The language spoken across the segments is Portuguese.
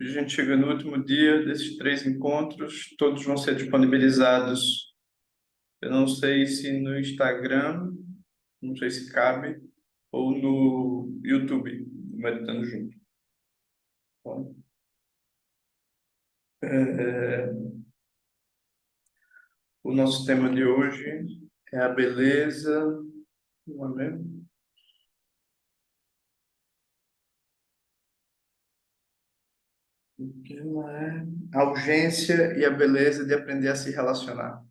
A gente chega no último dia desses 3 encontros, todos vão ser disponibilizados. Eu não sei se no Instagram, não sei se cabe, ou no YouTube, Meditando Junto. Bom, o nosso tema de hoje é a beleza, não é mesmo? O que não é? A urgência e a beleza de aprender a se relacionar.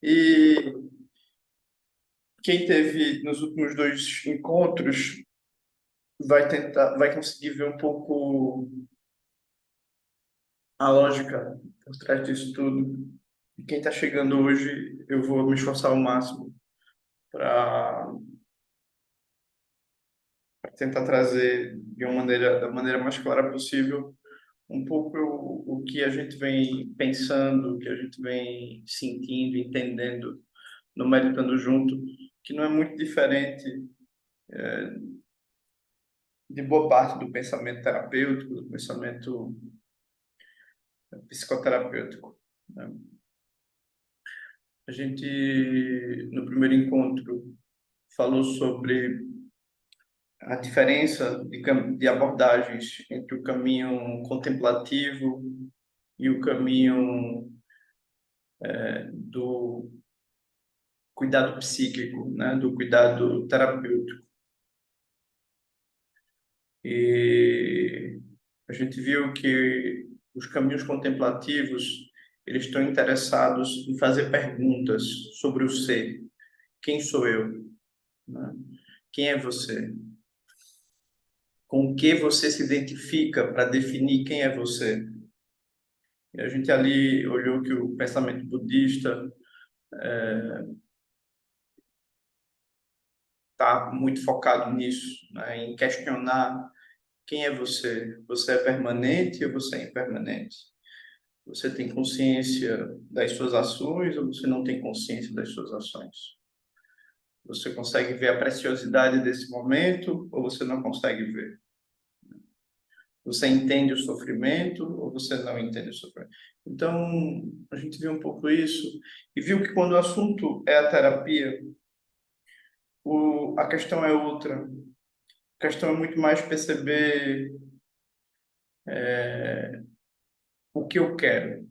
E quem teve nos últimos 2 encontros vai conseguir ver um pouco a lógica por trás disso tudo. E quem está chegando hoje, eu vou me esforçar ao máximo para tentar trazer da maneira mais clara possível um pouco o que a gente vem pensando, o que a gente vem sentindo, entendendo no Meditando Junto, que não é muito diferente de boa parte do pensamento terapêutico, do pensamento psicoterapêutico, né? A gente, no primeiro encontro, falou sobre a diferença de abordagens entre o caminho contemplativo e o caminho do cuidado psíquico, né? Do cuidado terapêutico. E a gente viu que os caminhos contemplativos eles estão interessados em fazer perguntas sobre o ser. Quem sou eu? Né? Quem é você? Com o que você se identifica para definir quem é você? E a gente ali olhou que o pensamento budista está muito focado nisso, né? Em questionar quem é você. Você é permanente ou você é impermanente? Você tem consciência das suas ações ou você não tem consciência das suas ações? Você consegue ver a preciosidade desse momento ou você não consegue ver? Você entende o sofrimento ou você não entende o sofrimento? Então, a gente viu um pouco isso e viu que quando o assunto é a terapia, a questão é outra. A questão é muito mais perceber o que eu quero.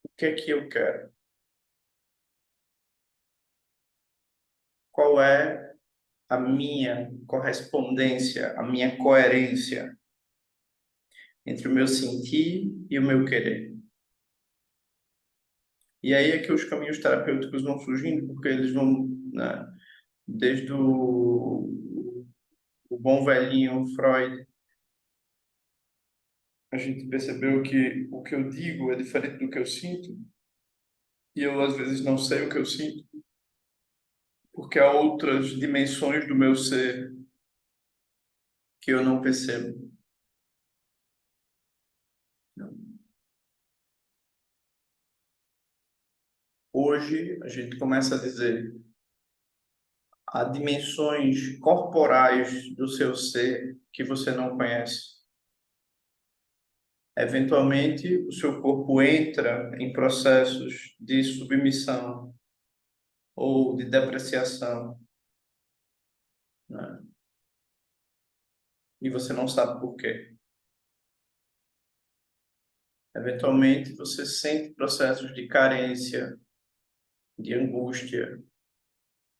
O que é que eu quero? Qual é a minha correspondência, a minha coerência entre o meu sentir e o meu querer? E aí é que os caminhos terapêuticos vão surgindo, porque eles vão, né, desde o bom velhinho Freud, a gente percebeu que o que eu digo é diferente do que eu sinto, e eu às vezes não sei o que eu sinto, porque há outras dimensões do meu ser que eu não percebo. Hoje a gente começa a dizer há dimensões corporais do seu ser que você não conhece. Eventualmente, o seu corpo entra em processos de submissão ou de depreciação, né? E você não sabe por quê. Eventualmente, você sente processos de carência, de angústia,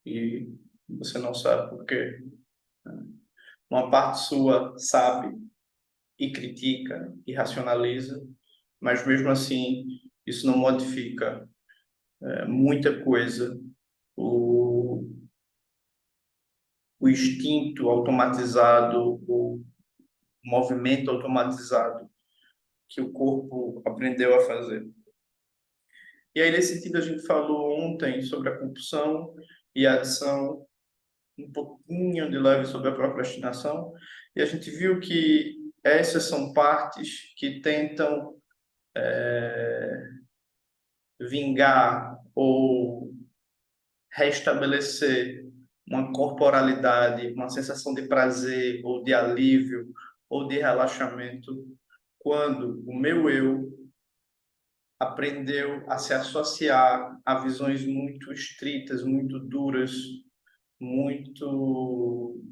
e você não sabe por quê. Uma parte sua sabe e critica e racionaliza, mas mesmo assim, isso não modifica muita coisa. O, o instinto automatizado, o movimento automatizado que o corpo aprendeu a fazer. E aí, nesse sentido, a gente falou ontem sobre a compulsão e a adição, um pouquinho de leve sobre a procrastinação, e a gente viu que essas são partes que tentam vingar ou restabelecer uma corporalidade, uma sensação de prazer ou de alívio ou de relaxamento quando o meu eu aprendeu a se associar a visões muito estritas, muito duras, muito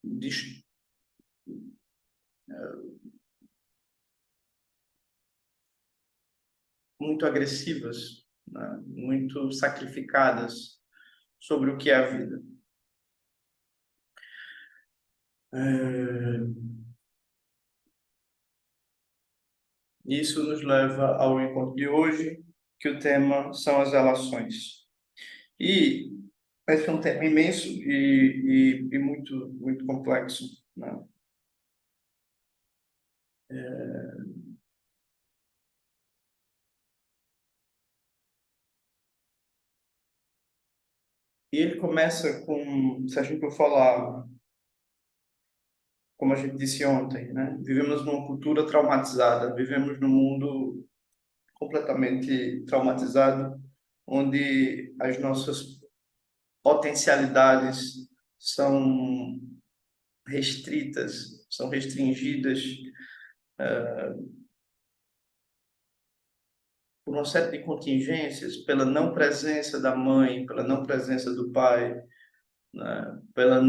dis- muito agressivas, né? Muito sacrificadas sobre o que é a vida. Isso nos leva ao encontro de hoje, que o tema são as relações. E esse é um tema imenso e muito, muito complexo, né? E ele começa com, se a gente for falar, como a gente disse ontem, né? Vivemos numa cultura traumatizada, vivemos num mundo completamente traumatizado, onde as nossas potencialidades são restritas, são restringidas por uma série de contingências, pela não presença da mãe, pela não presença do pai, né? Pelo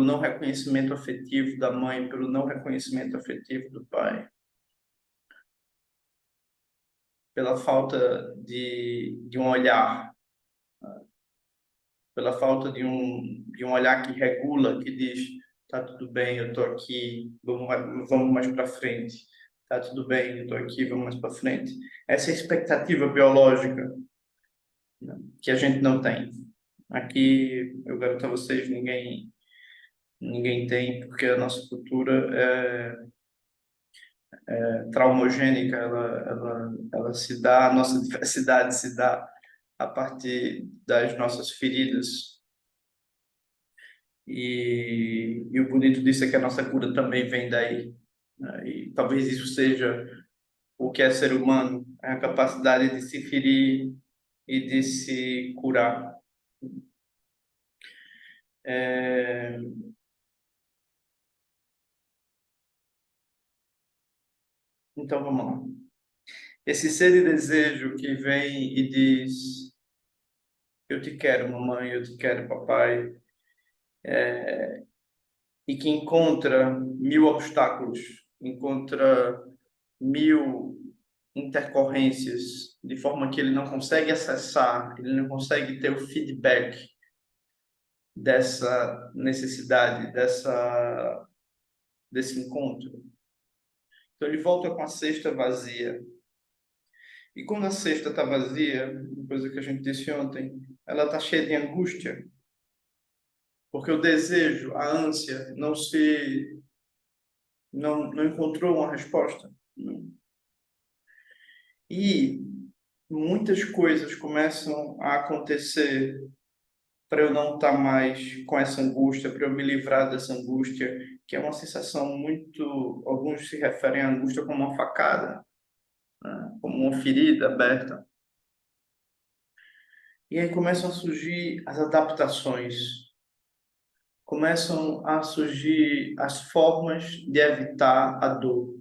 não reconhecimento afetivo da mãe, pelo não reconhecimento afetivo do pai, pela falta de um olhar, pela falta de um olhar que regula, que diz, tá tudo bem, eu tô aqui, vamos mais para frente. Tá tudo bem, eu tô aqui, vamos mais para frente. Essa é a expectativa biológica, né, que a gente não tem. Aqui, eu garanto a vocês, ninguém tem, porque a nossa cultura é traumogênica, ela se dá, a nossa diversidade se dá a partir das nossas feridas. E o bonito disso é que a nossa cura também vem daí, né? E talvez isso seja o que é ser humano, é a capacidade de se ferir e de se curar. É, então vamos lá. Esse ser de desejo que vem e diz: eu te quero, mamãe, eu te quero, papai, e que encontra mil obstáculos, encontra mil intercorrências, de forma que ele não consegue acessar, ele não consegue ter o feedback dessa necessidade, desse encontro. Então ele volta com a cesta vazia. E quando a cesta está vazia, uma coisa que a gente disse ontem, ela está cheia de angústia, porque o desejo, a ânsia, não encontrou uma resposta. E muitas coisas começam a acontecer para eu não estar mais com essa angústia, para eu me livrar dessa angústia, que é uma sensação muito. Alguns se referem à angústia como uma facada, né? Como uma ferida aberta. E aí começam a surgir as adaptações, começam a surgir as formas de evitar a dor.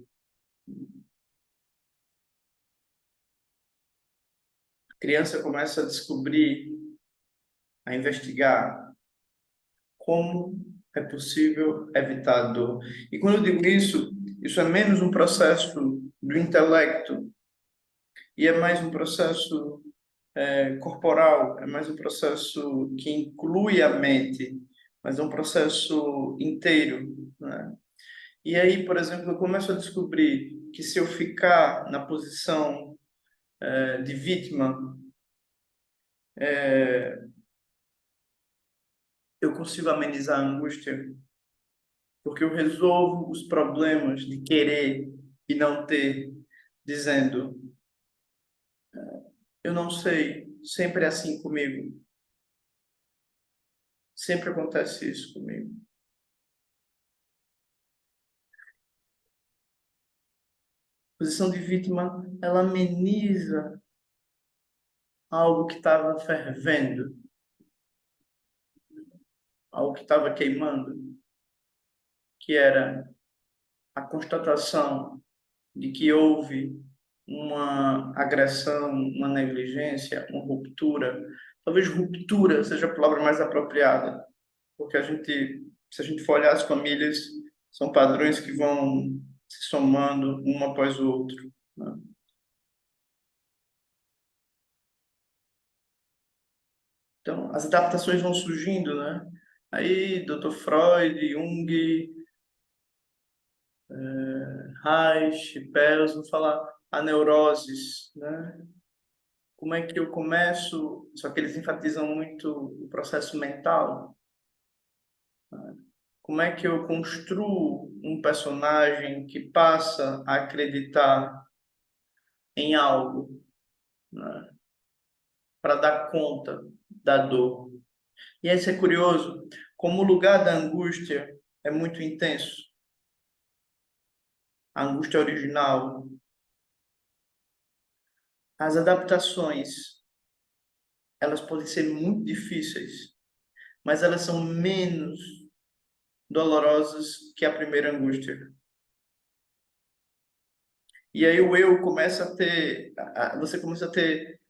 A criança começa a descobrir, a investigar como é possível evitar a dor. E quando eu digo isso é menos um processo do intelecto e é mais um processo corporal, é mais um processo que inclui a mente, mas é um processo inteiro, né? E aí, por exemplo, eu começo a descobrir que se eu ficar na posição de vítima, eu consigo amenizar a angústia, porque eu resolvo os problemas de querer e não ter, dizendo, eu não sei, sempre é assim comigo, sempre acontece isso comigo. A posição de vítima, ela ameniza algo que estava fervendo. algo que estava queimando, que era a constatação de que houve uma agressão, uma negligência, uma ruptura. Talvez ruptura seja a palavra mais apropriada, porque se a gente for olhar as famílias, são padrões que vão se somando um após o outro, né? Então, as adaptações vão surgindo, né? Aí, Dr. Freud, Jung, Reich, Perls vão falar a neuroses, né? Como é que eu começo? Só que eles enfatizam muito o processo mental. Como é que eu construo um personagem que passa a acreditar em algo, né, para dar conta da dor? E aí isso é curioso, como o lugar da angústia é muito intenso, a angústia original, as adaptações, elas podem ser muito difíceis, mas elas são menos dolorosas que a primeira angústia. E aí o eu começa a ter, você começa a ter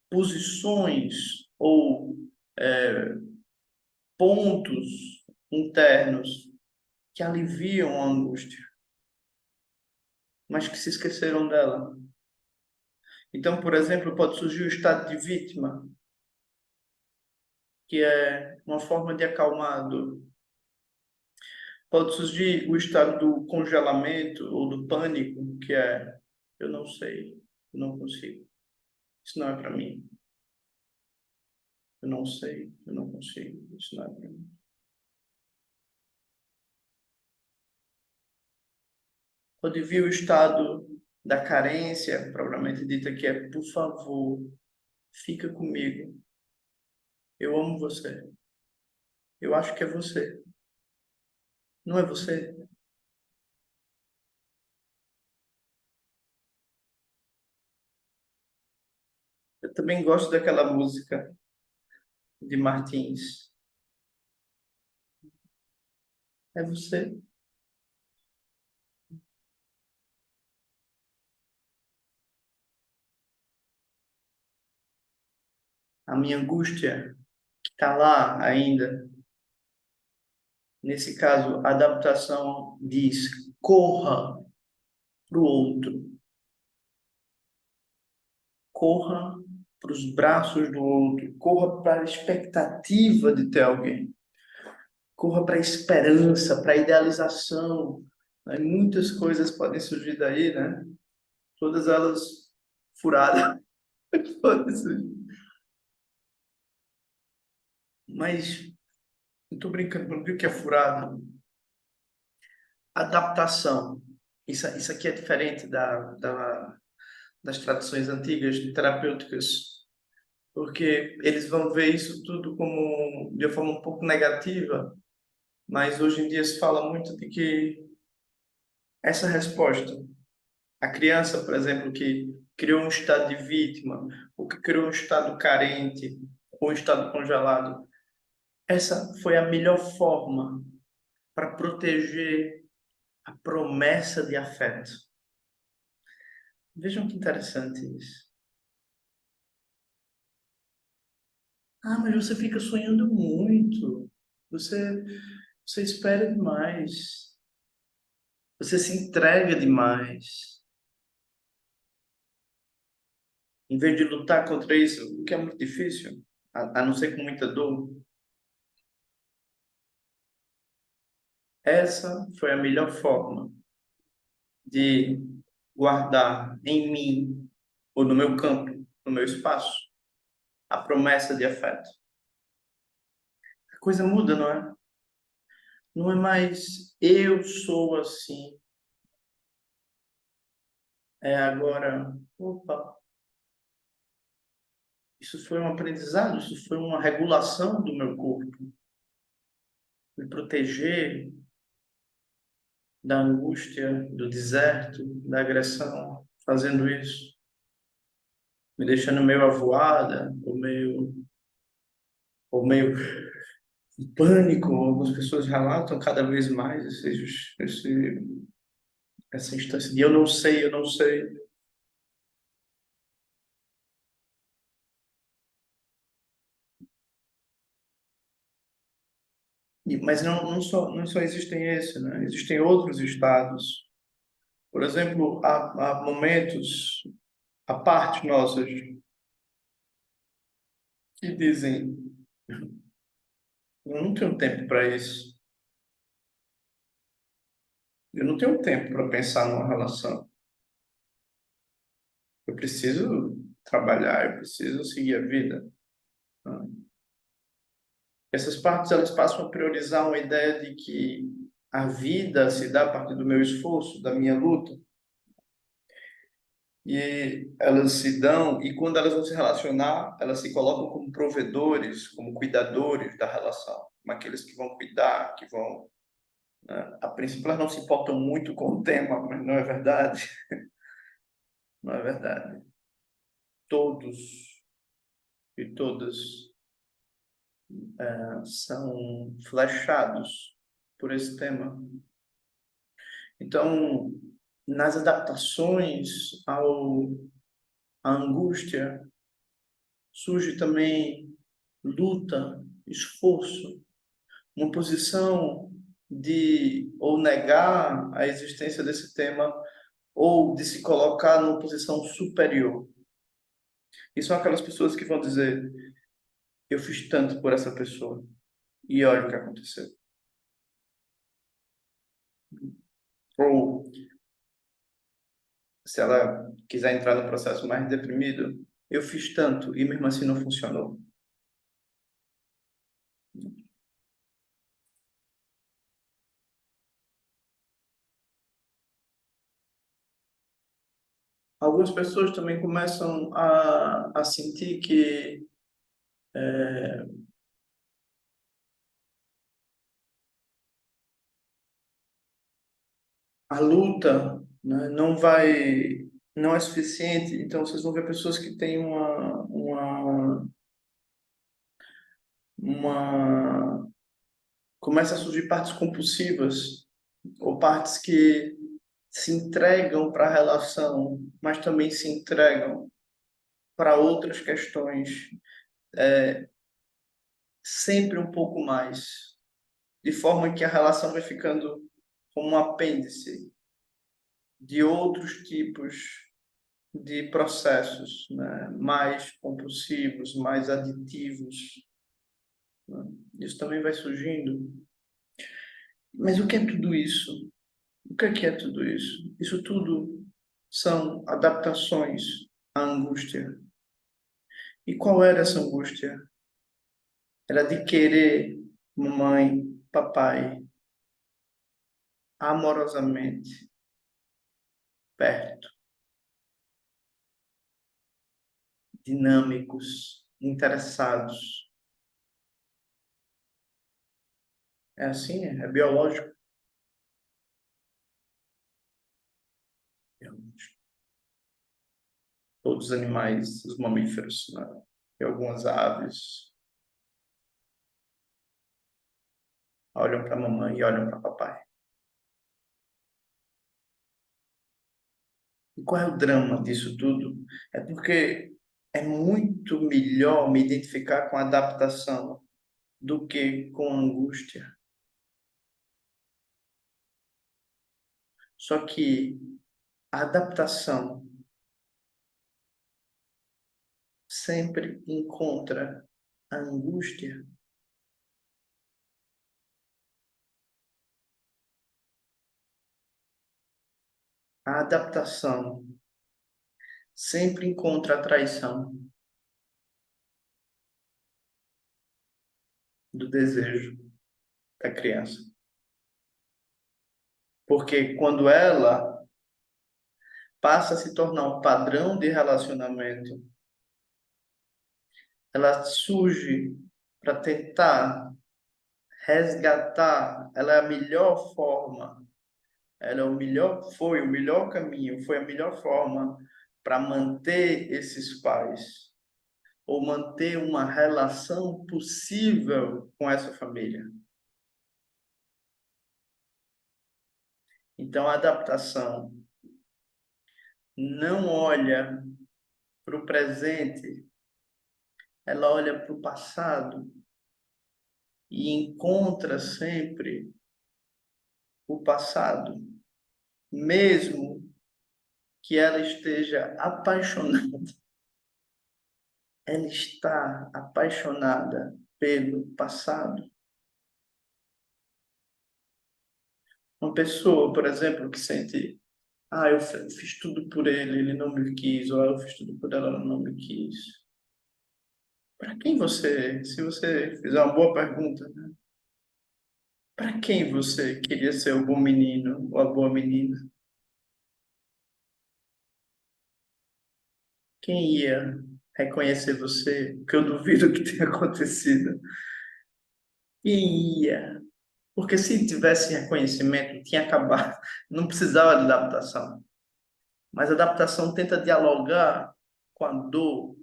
posições ou é, pontos internos que aliviam a angústia, mas que se esqueceram dela. Então, por exemplo, pode surgir o estado de vítima, que é uma forma de acalmado. Pode surgir o estado do congelamento ou do pânico, que é eu não sei, eu não consigo, isso não é para mim. Eu não sei, eu não consigo, isso não é para mim. Pode vir o estado da carência, propriamente dita, que é por favor, fica comigo. Eu amo você. Eu acho que é você. Não é você? Eu também gosto daquela música de Martins. É você. A minha angústia que está lá ainda. Nesse caso, a adaptação diz: corra para o outro, corra para os braços do outro, corra para a expectativa de ter alguém, corra para a esperança, para a idealização. Né? Muitas coisas podem surgir daí, né? Todas elas furadas. Podem surgir. Mas, não estou brincando, não vi o que é furado. Adaptação. Isso aqui é diferente das tradições antigas terapêuticas, porque eles vão ver isso tudo como de uma forma um pouco negativa, mas hoje em dia se fala muito de que essa resposta, a criança, por exemplo, que criou um estado de vítima, ou que criou um estado carente, ou um estado congelado, essa foi a melhor forma para proteger a promessa de afeto. Vejam que interessante isso. Ah, mas você fica sonhando muito. Você, você espera demais. Você se entrega demais. Em vez de lutar contra isso, o que é muito difícil, a não ser com muita dor. Essa foi a melhor forma de guardar em mim, ou no meu campo, no meu espaço, a promessa de afeto. A coisa muda, não é? Não é mais eu sou assim. É agora, opa, isso foi um aprendizado, isso foi uma regulação do meu corpo, me proteger da angústia, do deserto, da agressão, fazendo isso, me deixando meio avoada, ou meio o pânico, algumas pessoas relatam cada vez mais essa instância de eu não sei, eu não sei. Mas não só existem esse, né? Existem outros estados. Por exemplo, há momentos, há partes nossas que dizem, eu não tenho tempo para isso. Eu não tenho tempo para pensar numa relação. Eu preciso trabalhar, eu preciso seguir a vida, né? Essas partes elas passam a priorizar uma ideia de que a vida se dá a partir do meu esforço, da minha luta, e elas se dão, e quando elas vão se relacionar, elas se colocam como provedores, como cuidadores da relação, como aqueles que vão cuidar, que vão, né? A princípio elas não se importam muito com o tema, mas não é verdade, não é verdade. Todos e todas são flechados por esse tema. Então, nas adaptações à angústia, surge também luta, esforço, uma posição de ou negar a existência desse tema ou de se colocar numa posição superior. E são aquelas pessoas que vão dizer: eu fiz tanto por essa pessoa e olha o que aconteceu. Ou se ela quiser entrar no processo mais deprimido, eu fiz tanto e mesmo assim não funcionou. Algumas pessoas também começam a sentir que a luta, né, não é suficiente. Então, vocês vão ver pessoas que têm uma... Começa a surgir partes compulsivas ou partes que se entregam para a relação, mas também se entregam para outras questões, sempre um pouco mais, de forma que a relação vai ficando como um apêndice de outros tipos de processos, né? Mais compulsivos, mais aditivos, né? Isso também vai surgindo. Mas o que é tudo isso? O que é tudo isso? Isso tudo são adaptações à angústia. E qual era essa angústia? Era de querer mamãe, papai, amorosamente perto, dinâmicos, interessados. É assim, é biológico. Todos os animais, os mamíferos, né? E algumas aves olham para a mamãe e olham para papai. E qual é o drama disso tudo? É porque é muito melhor me identificar com a adaptação do que com a angústia. Só que a adaptação sempre encontra a angústia. A adaptação sempre encontra a traição do desejo da criança. Porque quando ela passa a se tornar um padrão de relacionamento, ela surge para tentar resgatar, ela é a melhor forma, ela é o melhor, foi o melhor caminho, foi a melhor forma para manter esses pais, ou manter uma relação possível com essa família. Então, a adaptação não olha para o presente, ela olha para o passado e encontra sempre o passado, mesmo que ela esteja apaixonada. Ela está apaixonada pelo passado. Uma pessoa, por exemplo, que sente, eu fiz tudo por ele, ele não me quis, ou eu fiz tudo por ela, ela não me quis. Para quem você, se você fizer uma boa pergunta, né? Para quem você queria ser o bom menino ou a boa menina? Quem ia reconhecer você? Que eu duvido que tenha acontecido. Quem ia? Porque se tivesse reconhecimento, tinha acabado. Não precisava de adaptação. Mas a adaptação tenta dialogar com a dor.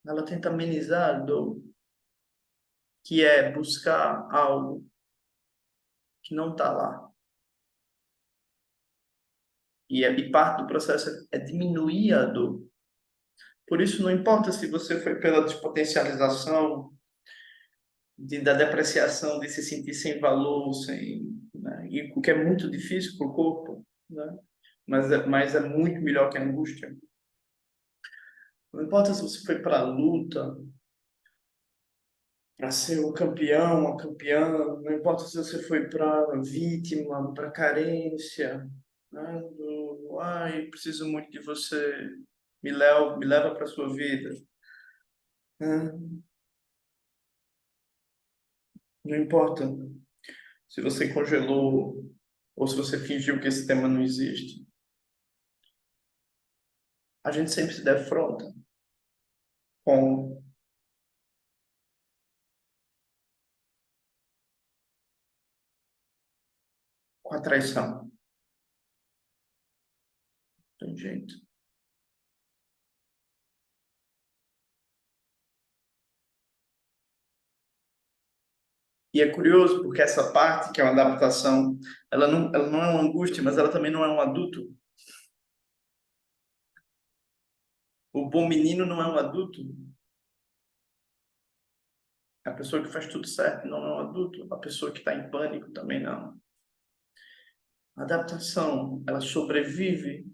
Ela tenta amenizar a dor, que é buscar algo que não está lá. E parte do processo é diminuir a dor. Por isso, não importa se você foi pela despotencialização, da depreciação, de se sentir sem valor, né? E o que é muito difícil para o corpo, né? Mas é muito melhor que a angústia. Não importa se você foi para a luta, para ser o campeão, a campeã, não importa se você foi para vítima, para carência, né? Preciso muito de você, me leva para sua vida. Né? Não importa se você congelou ou se você fingiu que esse tema não existe. A gente sempre se defronta com, com a traição. Tem jeito. E é curioso porque essa parte, que é uma adaptação, ela não é uma angústia, mas ela também não é um adulto. O bom menino não é um adulto. A pessoa que faz tudo certo não é um adulto. A pessoa que está em pânico também não. A adaptação, ela sobrevive,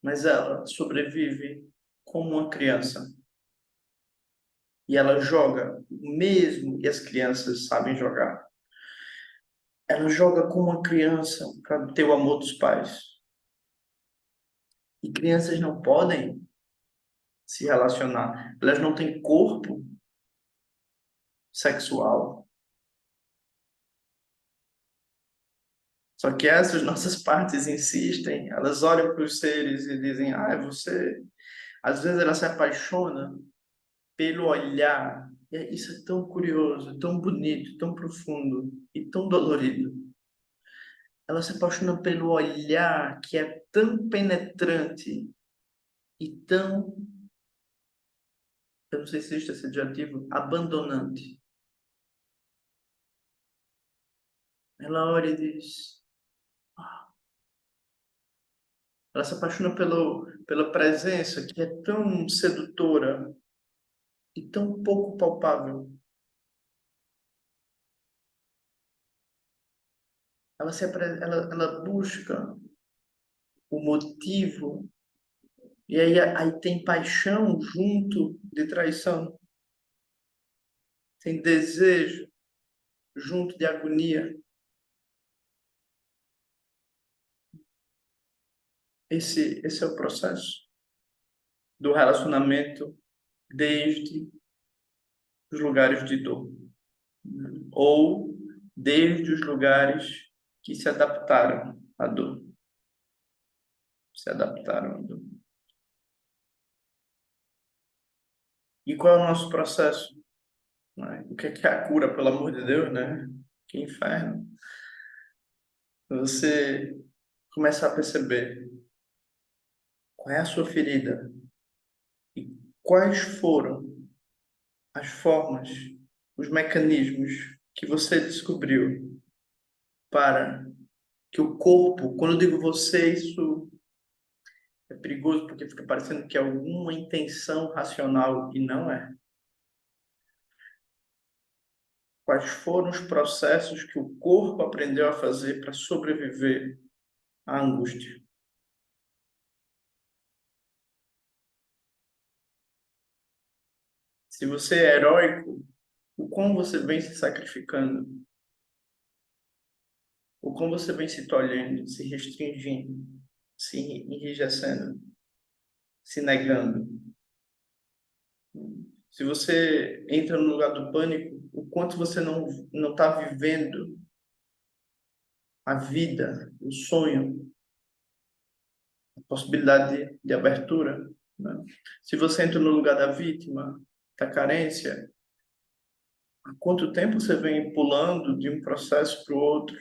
mas ela sobrevive como uma criança. E ela joga, mesmo que as crianças sabem jogar. Ela joga como uma criança para ter o amor dos pais. E crianças não podem se relacionar. Elas não têm corpo sexual. Só que essas nossas partes insistem, elas olham para os seres e dizem: você. Às vezes ela se apaixona pelo olhar. Isso é tão curioso, tão bonito, tão profundo e tão dolorido. Ela se apaixona pelo olhar que é tão penetrante e tão, eu não sei se existe esse adjetivo, abandonante. Ela olha e diz. Ela se apaixona pela presença que é tão sedutora e tão pouco palpável. Ela busca o motivo e aí tem paixão junto de traição, tem desejo junto de agonia. Esse é o processo do relacionamento desde os lugares de dor, ou desde os lugares que se adaptaram à dor, se adaptaram à dor. E qual é o nosso processo? Né? O que é a cura, pelo amor de Deus, né? Que inferno. Você começar a perceber Qual é a sua ferida? E quais foram as formas, os mecanismos que você descobriu para que o corpo, quando eu digo você, isso é perigoso porque fica parecendo que é alguma intenção racional e não é. Quais foram os processos que o corpo aprendeu a fazer para sobreviver à angústia? Se você é heróico, o como você vem se sacrificando, o como você vem se tolhendo, se restringindo, se enrijecendo, se negando. Se você entra no lugar do pânico, o quanto você não está vivendo a vida, o sonho, a possibilidade de abertura, né? Se você entra no lugar da vítima, da carência, há quanto tempo você vem pulando de um processo para o outro?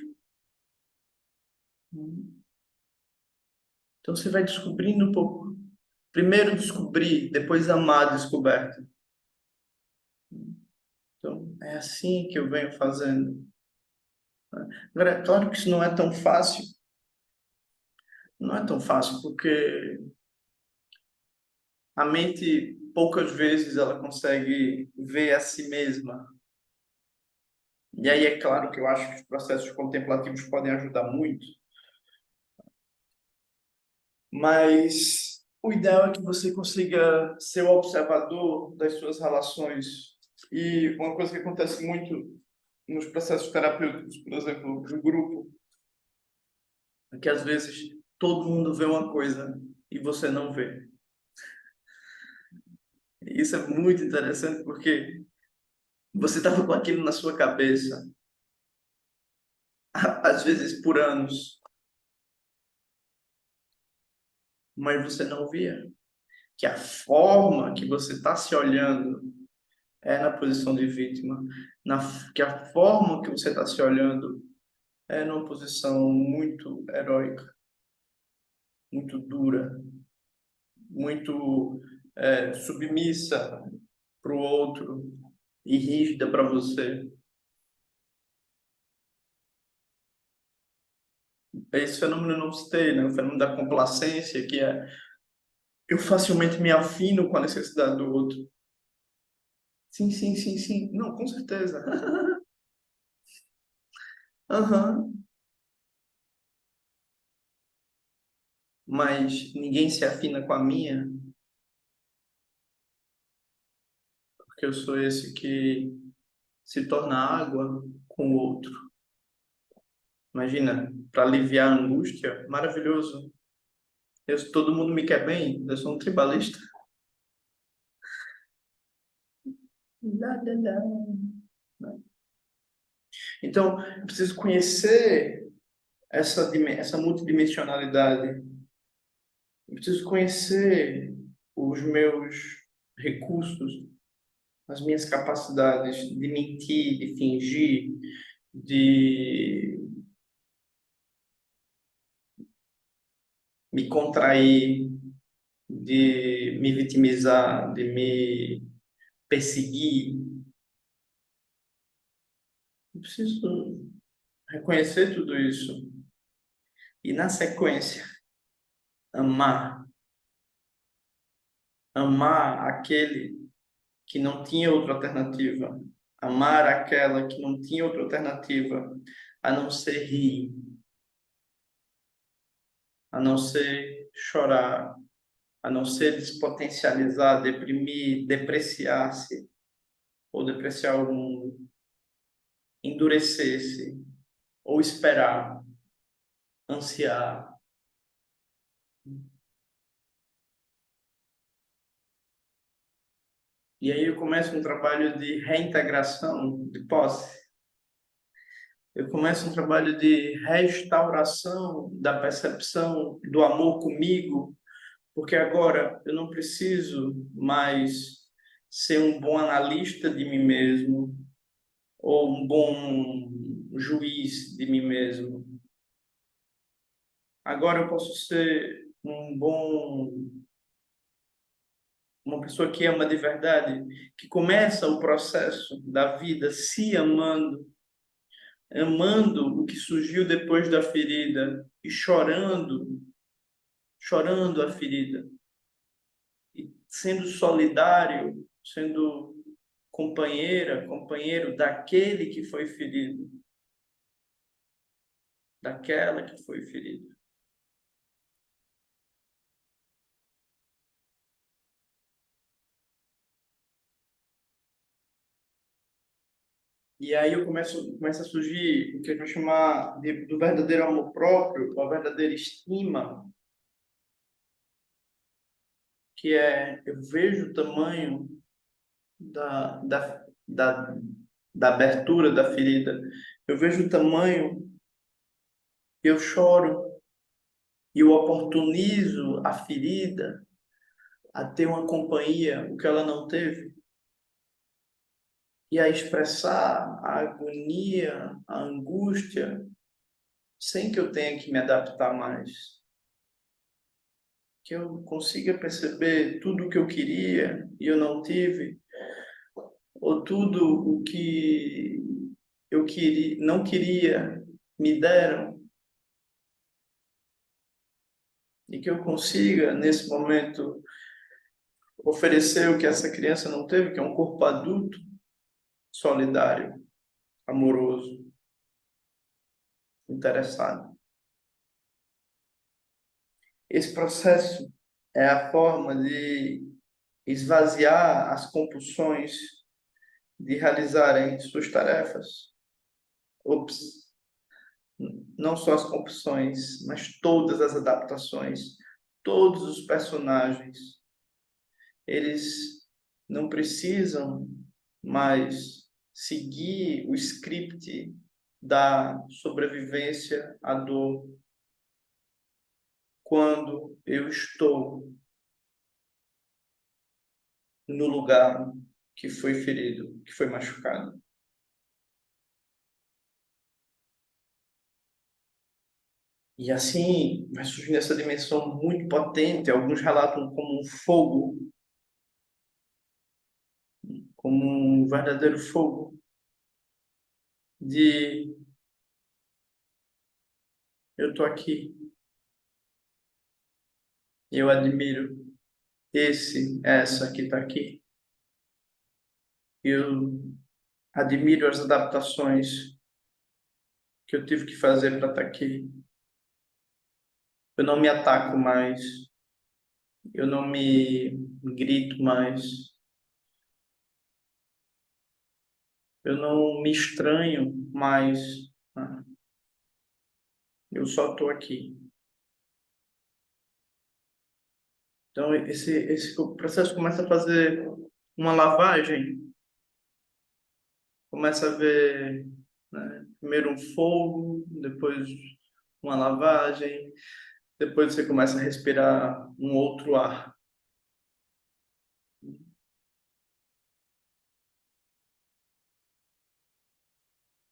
Então você vai descobrindo um pouco. Primeiro descobrir, depois amar a descoberta. Então é assim que eu venho fazendo. Agora, é claro que isso não é tão fácil. Não é tão fácil porque a mente poucas vezes ela consegue ver a si mesma. E aí é claro que eu acho que os processos contemplativos podem ajudar muito, mas o ideal é que você consiga ser o observador das suas relações. E uma coisa que acontece muito nos processos terapêuticos, por exemplo, no grupo, é que às vezes todo mundo vê uma coisa e você não vê. E isso é muito interessante porque você estava com aquilo na sua cabeça, às vezes por anos, mas você não via. Que a forma que você está se olhando é na posição de vítima, na, que a forma que você está se olhando é numa posição muito heróica, muito dura, muito submissa para o outro e rígida para você. Esse fenômeno eu não citei, né? O fenômeno da complacência, que é eu facilmente me afino com a necessidade do outro. Sim, sim, sim, sim. Não, com certeza. Aham. Mas ninguém se afina com a minha, porque eu sou esse que se torna água com o outro. Imagina, para aliviar a angústia, maravilhoso. Todo mundo me quer bem, eu sou um tribalista. Lá, lá, lá. Então, eu preciso conhecer essa multidimensionalidade. Eu preciso conhecer os meus recursos, as minhas capacidades de mentir, de fingir, de me contrair, de me vitimizar, de me perseguir. Eu preciso reconhecer tudo isso e, na sequência, amar. Amar aquele que não tinha outra alternativa. Amar aquela que não tinha outra alternativa a não ser rir, a não ser chorar, a não ser despotencializar, deprimir, depreciar-se ou depreciar o mundo, endurecer-se ou esperar, ansiar. E aí eu começo um trabalho de reintegração de posse. Eu começo um trabalho de restauração da percepção do amor comigo, porque agora eu não preciso mais ser um bom analista de mim mesmo ou um bom juiz de mim mesmo. Agora eu posso ser um bom, uma pessoa que ama de verdade, que começa o processo da vida se amando, amando o que surgiu depois da ferida e chorando a ferida, e sendo solidário, sendo companheiro daquele que foi ferido, daquela que foi ferida. E aí começa a surgir o que a gente vai chamar do verdadeiro amor próprio, a verdadeira estima, que é eu vejo o tamanho da, da, da, da abertura da ferida, eu vejo o tamanho, eu choro e eu oportunizo a ferida a ter uma companhia, o que ela não teve, e a expressar a agonia, a angústia, sem que eu tenha que me adaptar mais. Que eu consiga perceber tudo o que eu queria e eu não tive, ou tudo o que eu queria, não queria, me deram, e que eu consiga, nesse momento, oferecer o que essa criança não teve, que é um corpo adulto, solidário, amoroso, interessado. Esse processo é a forma de esvaziar as compulsões de realizarem suas tarefas. Ops, não só as compulsões, mas todas as adaptações, todos os personagens, eles não precisam mais seguir o script da sobrevivência à dor quando eu estou no lugar que foi ferido, que foi machucado. E assim vai surgindo essa dimensão muito potente. Alguns relatam como um fogo, como um verdadeiro fogo de eu estou aqui, eu admiro essa que está aqui. Eu admiro as adaptações que eu tive que fazer para estar aqui. Eu não me ataco mais, eu não me grito mais, eu não me estranho mais, né? Eu só estou aqui. Então, esse processo começa a fazer uma lavagem, começa a ver, né, primeiro um fogo, depois uma lavagem, depois você começa a respirar um outro ar.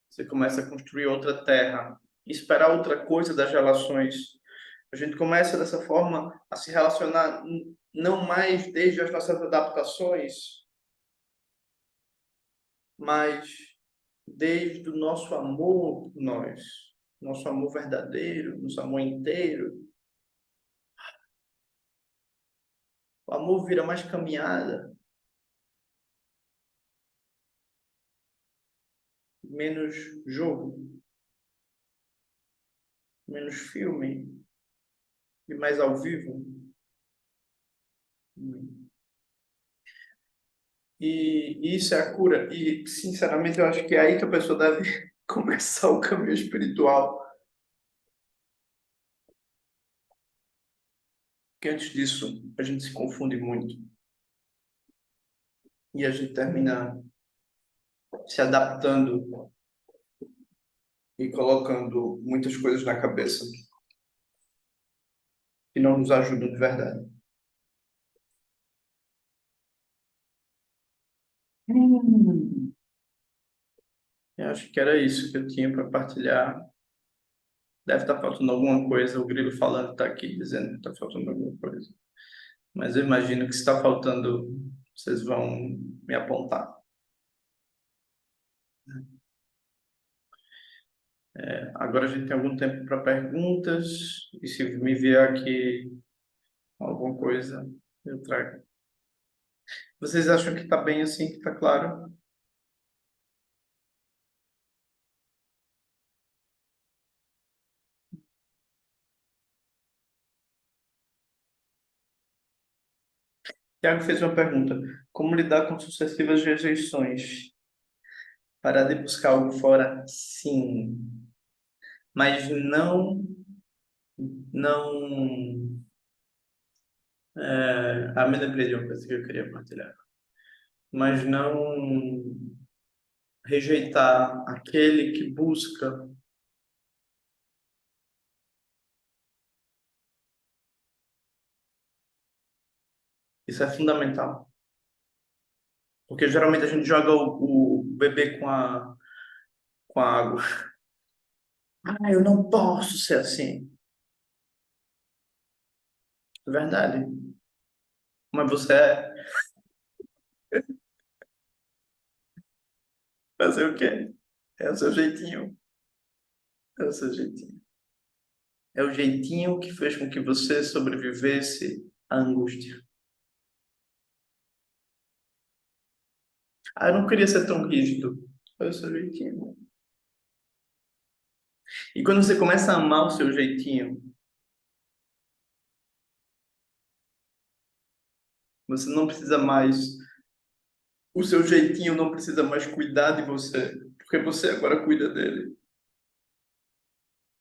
Você começa a construir outra terra, esperar outra coisa das relações. A gente começa dessa forma a se relacionar não mais desde as nossas adaptações, mas desde o nosso amor por nós, nosso amor verdadeiro, nosso amor inteiro. O amor vira mais caminhada, menos jogo, menos filme e mais ao vivo. E isso é a cura. E, sinceramente, eu acho que é aí que a pessoa deve começar o caminho espiritual. Porque antes disso, a gente se confunde muito. E a gente termina se adaptando e colocando muitas coisas na cabeça que não nos ajudam de verdade. Hum. Eu acho que era isso que eu tinha para partilhar Deve estar faltando alguma coisa. O Grilo falando está aqui dizendo que está faltando alguma coisa. Mas eu imagino que se está faltando, vocês vão me apontar. Agora a gente tem algum tempo para perguntas. E se me vier aqui alguma coisa, eu trago. Vocês acham que está bem assim, que está claro? Tiago fez uma pergunta: como lidar com sucessivas rejeições? Parar de buscar algo fora? Sim, mas não. Me lembrei de uma coisa que eu queria partilhar. Mas não rejeitar aquele que busca. Isso é fundamental. Porque geralmente a gente joga o bebê com a água. Ah, eu não posso ser assim. É verdade. Mas você é. Fazer o quê? É o seu jeitinho. É o seu jeitinho. É o jeitinho que fez com que você sobrevivesse à angústia. Ah, eu não queria ser tão rígido. É o seu jeitinho. E quando você começa a amar o seu jeitinho, você não precisa mais. O seu jeitinho não precisa mais cuidar de você, porque você agora cuida dele.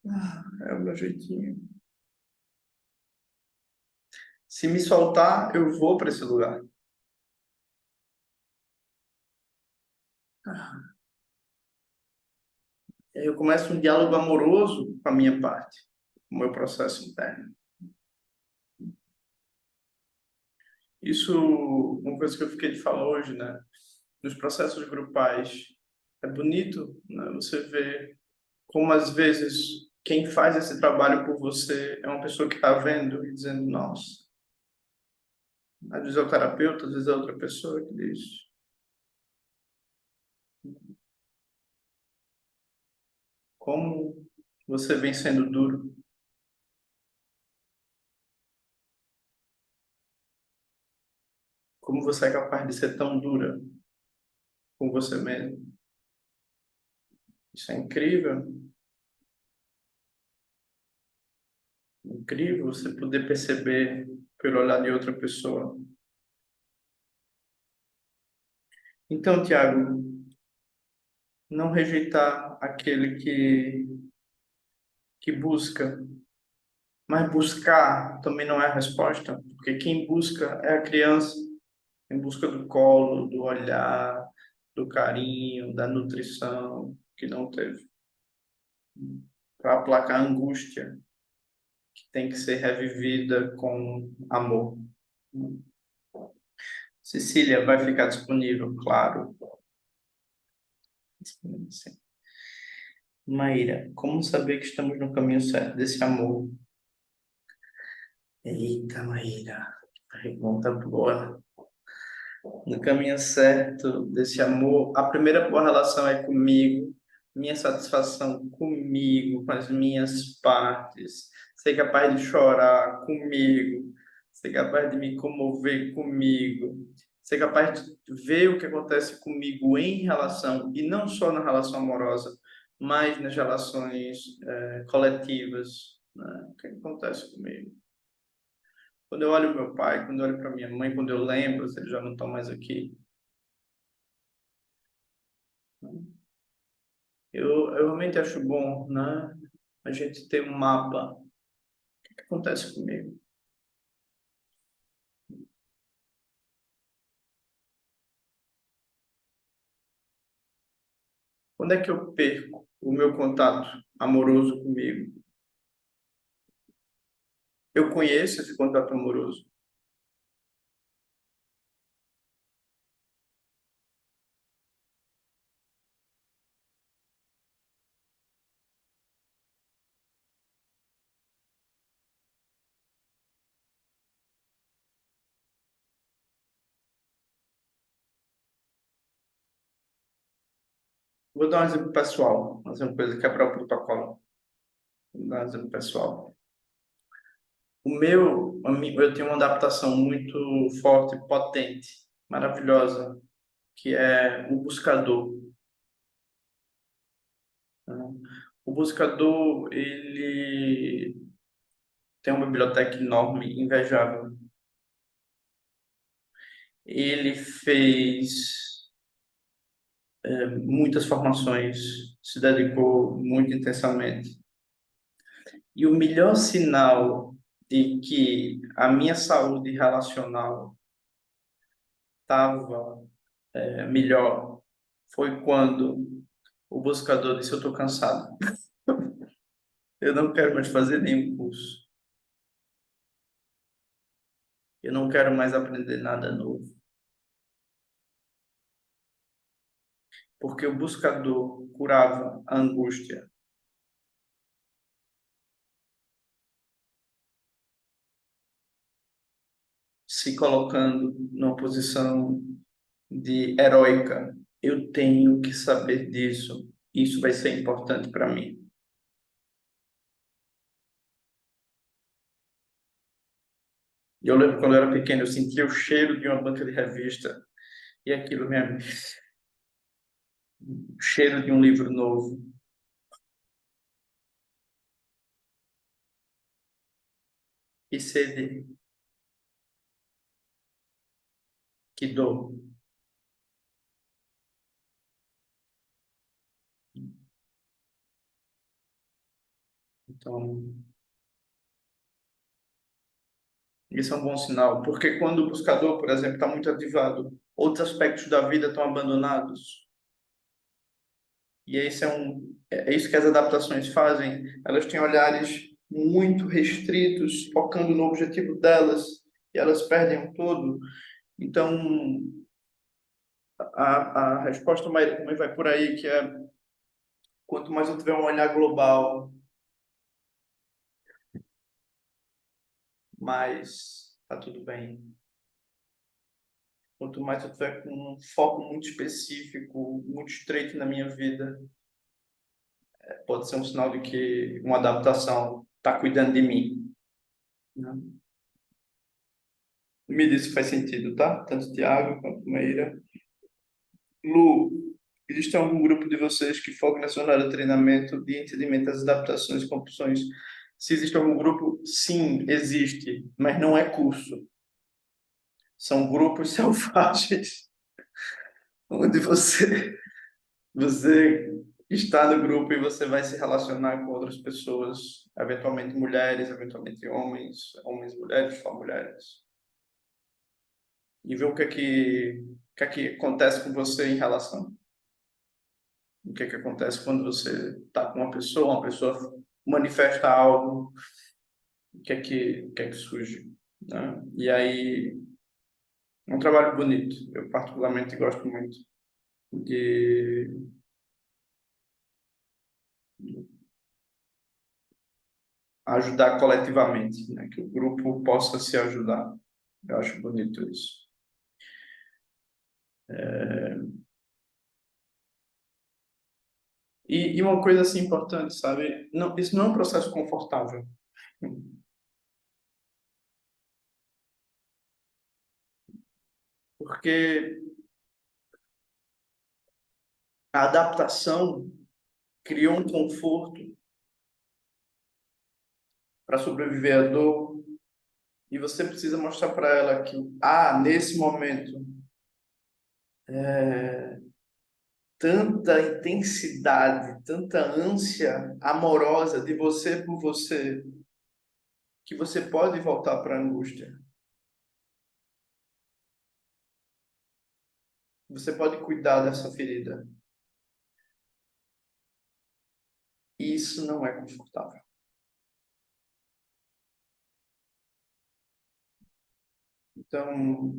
Ah, é o meu jeitinho. Se me soltar, eu vou para esse lugar. Ah, aí eu começo um diálogo amoroso com a minha parte, com o meu processo interno. Isso, uma coisa que eu fiquei de falar hoje, né? Nos processos grupais, é bonito, né? Você vê como às vezes quem faz esse trabalho por você é uma pessoa que está vendo e dizendo, nossa, às vezes é o terapeuta, às vezes é outra pessoa que diz, como você vem sendo duro, como você é capaz de ser tão dura com você mesmo. Isso é incrível, incrível você poder perceber pelo olhar de outra pessoa. Então, Tiago, não rejeitar aquele que busca, mas buscar também não é a resposta, porque quem busca é a criança, em busca do colo, do olhar, do carinho, da nutrição que não teve, para aplacar a angústia que tem que ser revivida com amor. Cecília vai ficar disponível, claro. Sim. Maíra, como saber que estamos no caminho certo desse amor? Eita, Maíra, pergunta boa. No caminho certo desse amor, a primeira boa relação é comigo, minha satisfação comigo, com as minhas partes, ser capaz de chorar comigo, ser capaz de me comover comigo, ser capaz de ver o que acontece comigo em relação, e não só na relação amorosa, mas nas relações coletivas, né? O que acontece comigo? Quando eu olho meu pai, quando eu olho para minha mãe, quando eu lembro, se eles já não estão mais aqui, eu realmente acho bom, né? A gente ter um mapa. O que acontece comigo? Quando é que eu perco o meu contato amoroso comigo? Eu conheço esse contato amoroso. Vou dar um exemplo pessoal, fazer uma coisa quebrar o protocolo. Vou dar um exemplo pessoal. Eu tenho uma adaptação muito forte, potente, maravilhosa, que é o buscador, né? O buscador, ele tem uma biblioteca enorme, invejável. Ele fez muitas formações, se dedicou muito intensamente. E o melhor sinal de que a minha saúde relacional estava melhor foi quando o buscador disse: eu estou cansado, eu não quero mais fazer nenhum curso, eu não quero mais aprender nada novo. Porque o buscador curava a angústia, se colocando numa posição de heróica. Eu tenho que saber disso, isso vai ser importante para mim. E eu lembro quando eu era pequeno, eu sentia o cheiro de uma banca de revista e aquilo o cheiro de um livro novo. E sede, que dor. Então, isso é um bom sinal, porque quando o buscador, por exemplo, está muito ativado, outros aspectos da vida estão abandonados. E esse é isso que as adaptações fazem. Elas têm olhares muito restritos, focando no objetivo delas, e elas perdem o todo. Então, a resposta também vai por aí, que é quanto mais eu tiver um olhar global, mais tá tudo bem. Quanto mais eu tiver com um foco muito específico, muito estreito na minha vida, pode ser um sinal de que uma adaptação está cuidando de mim, né? Me diz se faz sentido, tá? Tanto Tiago quanto Meira. Lu, existe algum grupo de vocês que foca nessa área de treinamento de entendimento das adaptações e compulsões? Se existe algum grupo, sim, existe, mas não é curso. São grupos selvagens, onde você está no grupo e você vai se relacionar com outras pessoas, eventualmente mulheres, eventualmente homens, homens, mulheres, só mulheres, e ver o que é que acontece com você em relação. O que é que acontece quando você está com uma pessoa manifesta algo, o que é que surge, né? E aí, é um trabalho bonito. Eu particularmente gosto muito de ajudar coletivamente, né? Que o grupo possa se ajudar. Eu acho bonito isso. E uma coisa assim importante, sabe? Não, isso não é um processo confortável, porque a adaptação criou um conforto para sobreviver à dor, e você precisa mostrar para ela que, nesse momento, tanta intensidade, tanta ânsia amorosa de você por você, que você pode voltar para a angústia. Você pode cuidar dessa ferida. E isso não é confortável. Então,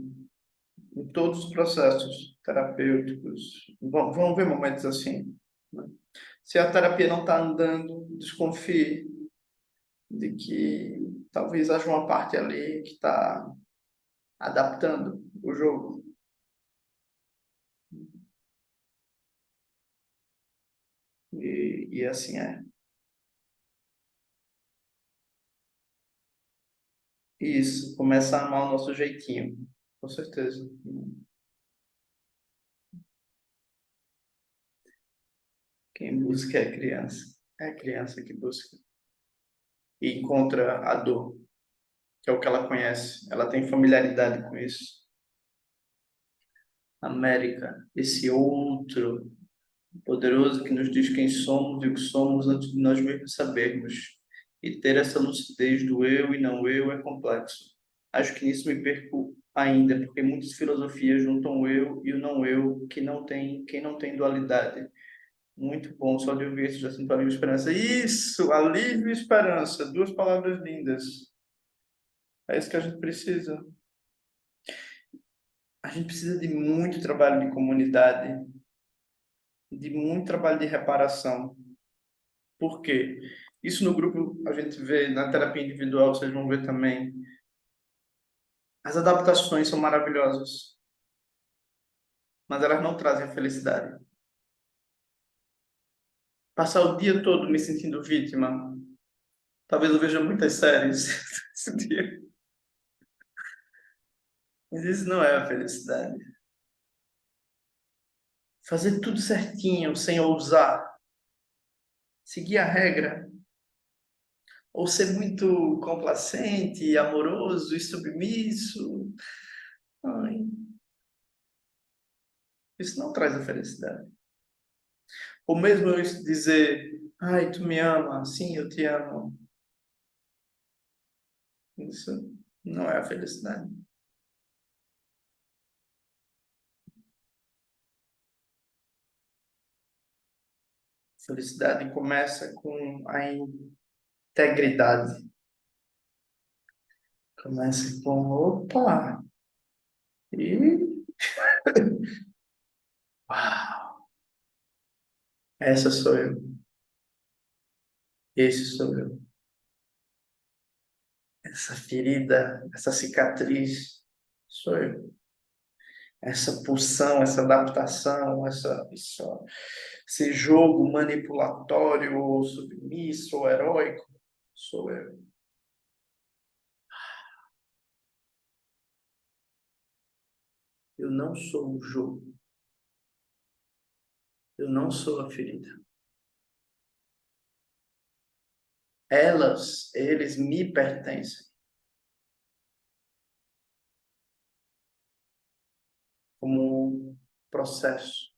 em todos os processos terapêuticos, vão haver momentos assim, né? Se a terapia não está andando, desconfie de que talvez haja uma parte ali que está adaptando o jogo. E assim é. Isso, começa a amar o nosso jeitinho, com certeza. Quem busca é a criança. É a criança que busca. E encontra a dor, que é o que ela conhece. Ela tem familiaridade com isso. América, esse outro poderoso que nos diz quem somos e o que somos antes de nós mesmos sabermos. E ter essa lucidez do eu e não eu é complexo. Acho que nisso me perco ainda, porque muitas filosofias juntam o eu e o não eu, que não tem, quem não tem dualidade. Muito bom, só de ouvir isso já sinto alívio e esperança. Isso, alívio e esperança, duas palavras lindas. É isso que a gente precisa. A gente precisa de muito trabalho de comunidade, de muito trabalho de reparação. Por quê? Isso no grupo a gente vê, na terapia individual vocês vão ver também. As adaptações são maravilhosas, mas elas não trazem a felicidade. Passar o dia todo me sentindo vítima, talvez eu veja muitas séries esse dia, mas isso não é a felicidade. Fazer tudo certinho, sem ousar, seguir a regra, ou ser muito complacente, amoroso e submisso. Ai, isso não traz a felicidade. Ou mesmo eu dizer, ai, tu me ama, sim, eu te amo. Isso não é a felicidade. Felicidade começa com a integridade. Começa com, opa, e uau, essa sou eu, esse sou eu. Essa ferida, essa cicatriz, sou eu. Essa pulsão, essa adaptação, esse jogo manipulatório, ou submisso, ou heróico, sou eu. Eu não sou o jogo, eu não sou a ferida. Eles me pertencem como processo,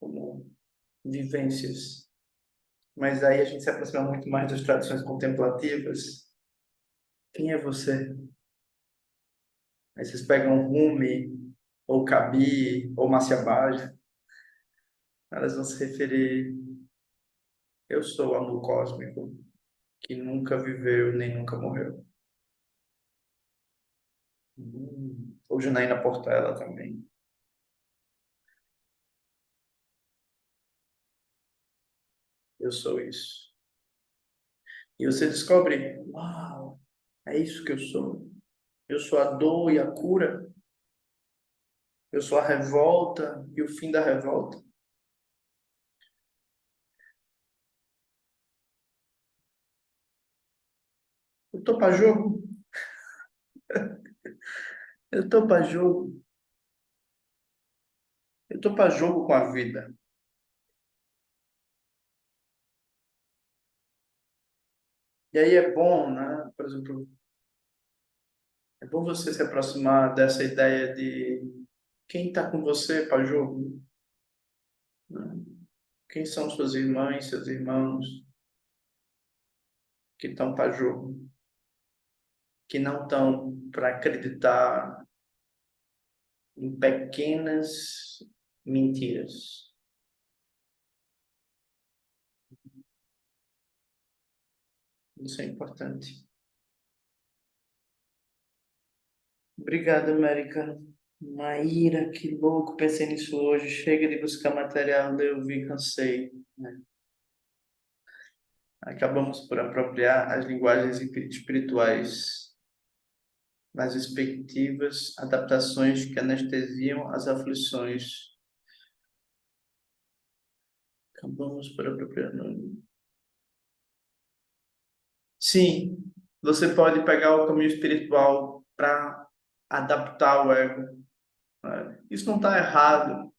como vivências. Mas aí a gente se aproxima muito mais das tradições contemplativas. Quem é você? Aí vocês pegam Rumi, ou Kabi, ou Maciabaya, elas vão se referir, eu sou o amor cósmico, que nunca viveu nem nunca morreu. Ou Janaína Portela também. Eu sou isso. E você descobre, uau, é isso que eu sou. Eu sou a dor e a cura. Eu sou a revolta e o fim da revolta. Eu tô para jogo. Eu tô para jogo. Eu tô para jogo com a vida. E aí é bom, né? Por exemplo, é bom você se aproximar dessa ideia de quem está com você para jogo, né? Quem são suas irmãs, seus irmãos que estão para jogo, que não estão para acreditar em pequenas mentiras. Isso é importante. Obrigado, América. Maíra, que louco, pensei nisso hoje. Chega de buscar material, daí eu vi, cansei, né? Acabamos por apropriar as linguagens espirituais nas respectivas adaptações que anestesiam as aflições. Vamos para apropriar. Sim, você pode pegar o caminho espiritual para adaptar o ego, né? Isso não está errado,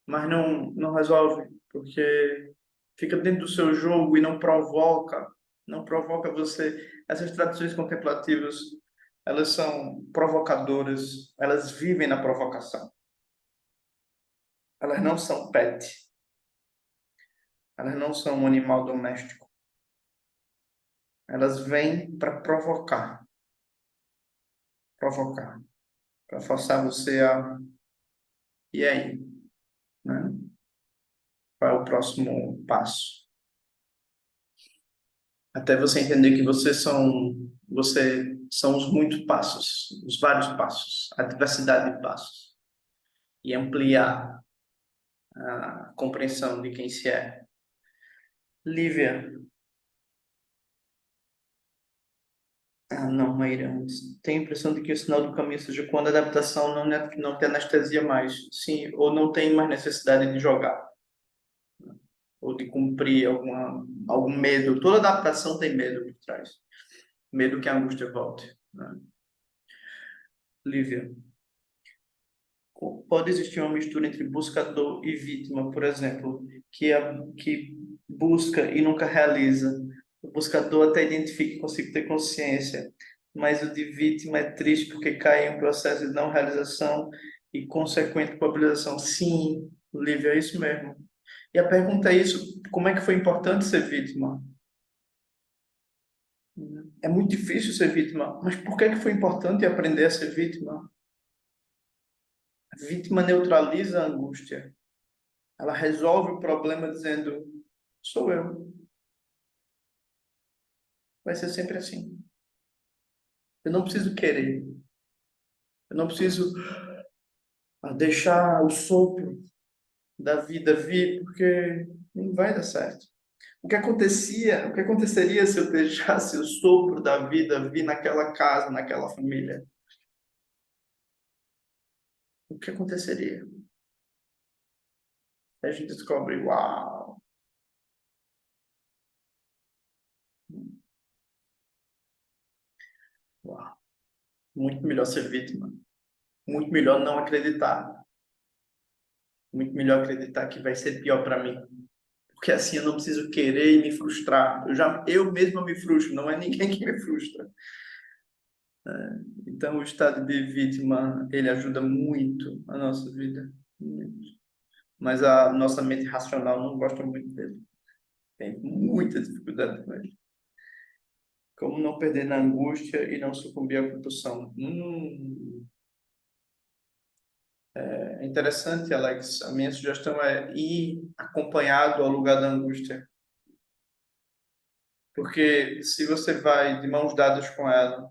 mas não resolve, porque fica dentro do seu jogo e não provoca você. Essas tradições contemplativas, elas são provocadoras, elas vivem na provocação. Elas não são pet, elas não são um animal doméstico. Elas vêm para provocar, para forçar você a. E aí, né? Qual é o próximo passo? Até você entender que você são os muitos passos, os vários passos, a diversidade de passos, e ampliar a compreensão de quem se é. Lívia, não, Maíra, tenho a impressão de que o sinal do caminho seja quando a adaptação não te anestesia mais, sim, ou não tem mais necessidade de jogar, ou de cumprir algum medo. Toda adaptação tem medo por trás, medo que a angústia volte, né? Lívia, pode existir uma mistura entre buscador e vítima, por exemplo, que busca e nunca realiza. O buscador até identifica e consegue ter consciência, mas o de vítima é triste porque cai em um processo de não realização e consequente culpabilização. Sim, Lívia, é isso mesmo. E a pergunta é isso, como é que foi importante ser vítima? É muito difícil ser vítima, mas por que é que foi importante aprender a ser vítima? A vítima neutraliza a angústia. Ela resolve o problema dizendo: sou eu. Vai ser sempre assim. Eu não preciso querer. Eu não preciso deixar o sopro da vida vir, porque não vai dar certo. O que aconteceria se eu deixasse o sopro da vida vir naquela casa, naquela família? O que aconteceria? Aí a gente descobre, uau, uau, muito melhor ser vítima. Muito melhor não acreditar. Muito melhor acreditar que vai ser pior para mim. Porque assim eu não preciso querer e me frustrar. Eu mesmo me frustro, não é ninguém que me frustra. Então o estado de vítima, ele ajuda muito a nossa vida, muito. Mas a nossa mente racional não gosta muito dele. Tem muita dificuldade com ele. Como não perder na angústia e não sucumbir à compulsão? É interessante, Alex. A minha sugestão é ir acompanhado ao lugar da angústia. Porque se você vai de mãos dadas com ela,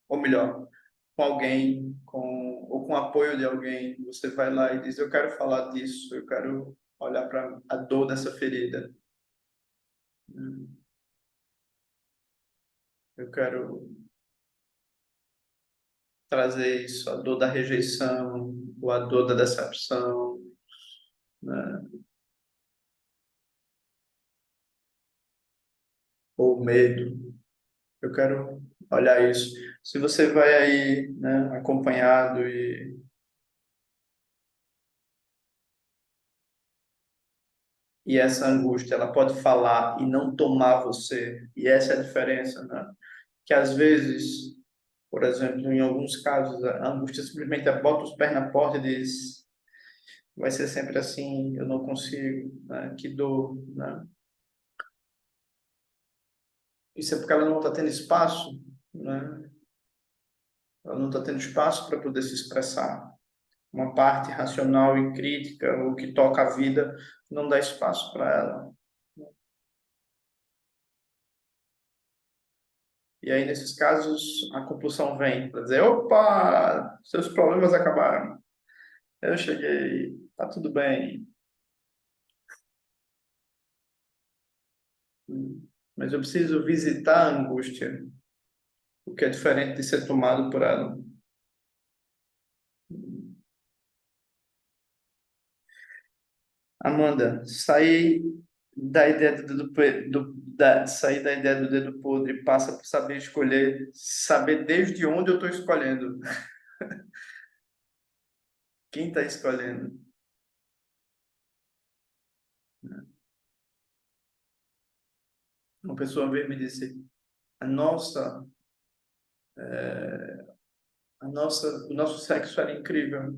ou melhor, com alguém, ou com o apoio de alguém, você vai lá e diz: eu quero falar disso, eu quero olhar para a dor dessa ferida, eu quero trazer isso, a dor da rejeição, ou a dor da decepção, né? Ou medo, eu quero olhar isso. Se você vai aí, né, acompanhado e essa angústia, ela pode falar e não tomar você, e essa é a diferença, né? Que às vezes, por exemplo, em alguns casos, a angústia simplesmente bota os pés na porta e diz: vai ser sempre assim, eu não consigo, né? Que dor, né? Isso é porque ela não está tendo espaço, né? Ela não está tendo espaço para poder se expressar. Uma parte racional e crítica, o que toca a vida, não dá espaço para ela. E aí, nesses casos, a compulsão vem para dizer: opa, seus problemas acabaram. Eu cheguei, tá tudo bem. Mas eu preciso visitar a angústia, o que é diferente de ser tomado por ela. Amanda, sair da ideia do dedo podre passa por saber escolher, saber desde onde eu estou escolhendo. Quem está escolhendo? Uma pessoa veio me disse, a nossa, o nosso sexo era incrível.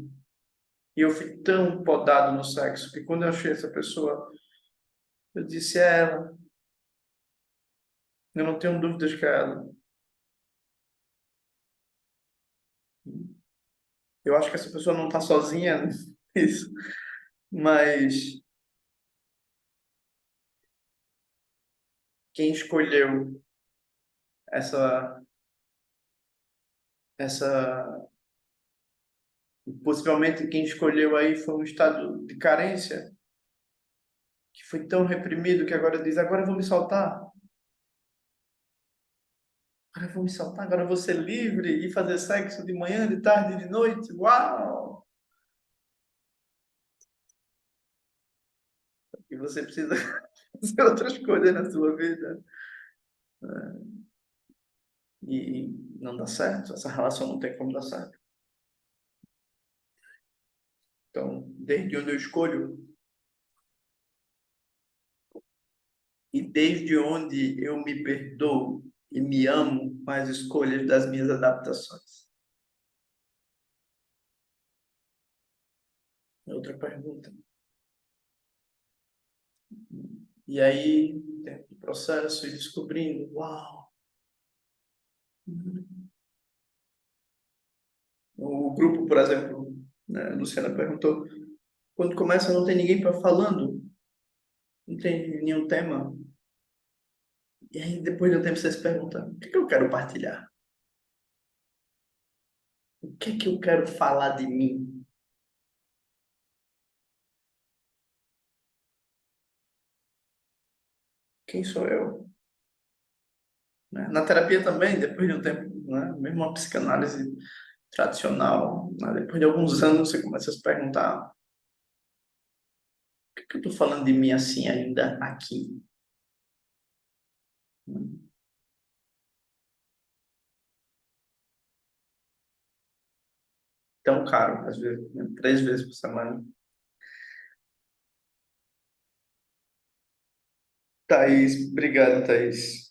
E eu fui tão podado no sexo que quando eu achei essa pessoa, eu disse a ela, eu não tenho dúvidas que é ela. Eu acho que essa pessoa não está sozinha nisso, mas quem escolheu essa, essa, possivelmente quem escolheu aí foi um estado de carência, que foi tão reprimido que agora diz, agora eu vou me soltar, agora eu vou me soltar, agora eu vou ser livre e fazer sexo de manhã, de tarde, de noite, uau! E você precisa fazer outras coisas na sua vida. E não dá certo, essa relação não tem como dar certo. Então, desde onde eu escolho e desde onde eu me perdoo e me amo com as escolhas das minhas adaptações. Outra pergunta. E aí, dentro do processo, e descobrindo, uau! O grupo, por exemplo, né, a Luciana perguntou, quando começa não tem ninguém para falando, não tem nenhum tema. E aí, depois de um tempo, você se pergunta, o que que eu quero partilhar? O que que eu quero falar de mim? Quem sou eu? Né? Na terapia também, depois de um tempo, né? Mesmo uma psicanálise tradicional, né? Depois de alguns anos você começa a se perguntar, por que eu estou falando de mim assim ainda aqui? Tão caro, às vezes, né? 3 vezes por semana. Thaís, obrigado, Thaís.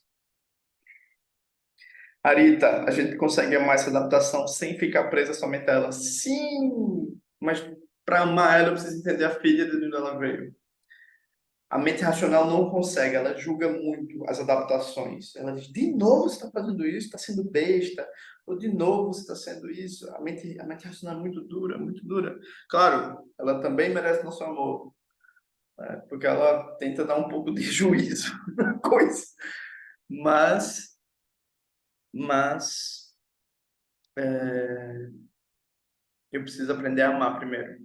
Arita, a gente consegue amar essa adaptação sem ficar presa somente a ela? Sim! Mas para amar ela, eu preciso entender a filha de onde ela veio. A mente racional não consegue, ela julga muito as adaptações. Ela diz, de novo você está fazendo isso, está sendo besta. Ou de novo você está sendo isso. A mente racional é muito dura, muito dura. Claro, ela também merece nosso amor, né? Porque ela tenta dar um pouco de juízo na coisa. Mas, mas, eu preciso aprender a amar primeiro.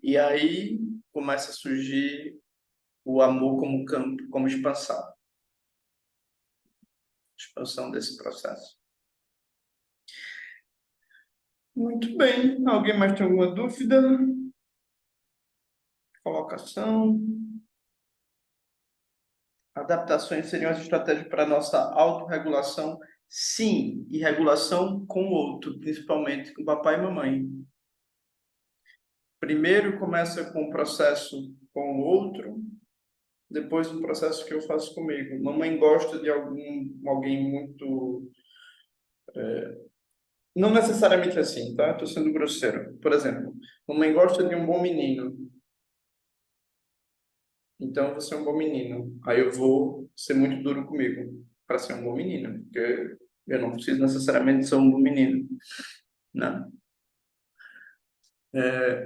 E aí começa a surgir o amor como campo, como expansão desse processo. Muito bem. Alguém mais tem alguma dúvida? Colocação? Adaptações seriam as estratégias para a nossa autorregulação? Sim, e regulação com o outro, principalmente com papai e mamãe. Primeiro começa com o processo com o outro, depois o processo que eu faço comigo. Mamãe gosta de alguém muito. Não necessariamente assim, tá? Estou sendo grosseiro. Por exemplo, mamãe gosta de um bom menino. Então, você é um bom menino. Aí eu vou ser muito duro comigo para ser um bom menino, porque eu não preciso necessariamente ser um bom menino, né?